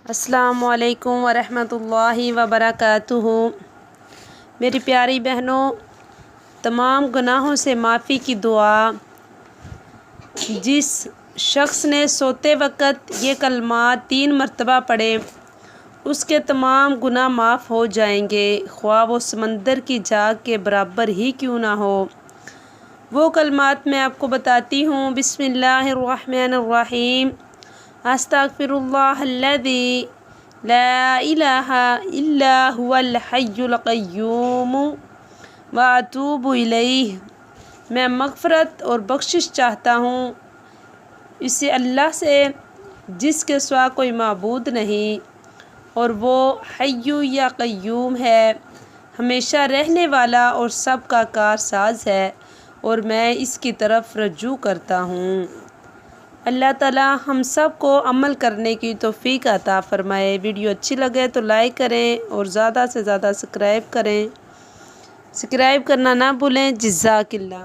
السلام علیکم ورحمۃ اللہ وبرکاتہ۔ میری پیاری بہنوں، تمام گناہوں سے معافی کی دعا۔ جس شخص نے سوتے وقت یہ کلمات 3 مرتبہ پڑھے اس کے تمام گناہ معاف ہو جائیں گے، خواہ وہ سمندر کی جھاگ کے برابر ہی کیوں نہ ہو۔ وہ کلمات میں آپ کو بتاتی ہوں۔ بسم اللہ الرحمن الرحیم۔ استغفر اللہ الذی لا الہ الا هو الحی القیوم واتوب الیہ۔ میں مغفرت اور بخشش چاہتا ہوں اسے اللہ سے جس کے سوا کوئی معبود نہیں، اور وہ حی یا قیوم ہے، ہمیشہ رہنے والا اور سب کا کارساز ہے، اور میں اس کی طرف رجوع کرتا ہوں۔ اللہ تعالی ہم سب کو عمل کرنے کی توفیق عطا فرمائے۔ ویڈیو اچھی لگے تو لائک کریں اور زیادہ سے زیادہ سبسکرائب کریں۔ سبسکرائب کرنا نہ بھولیں۔ جزاک اللہ۔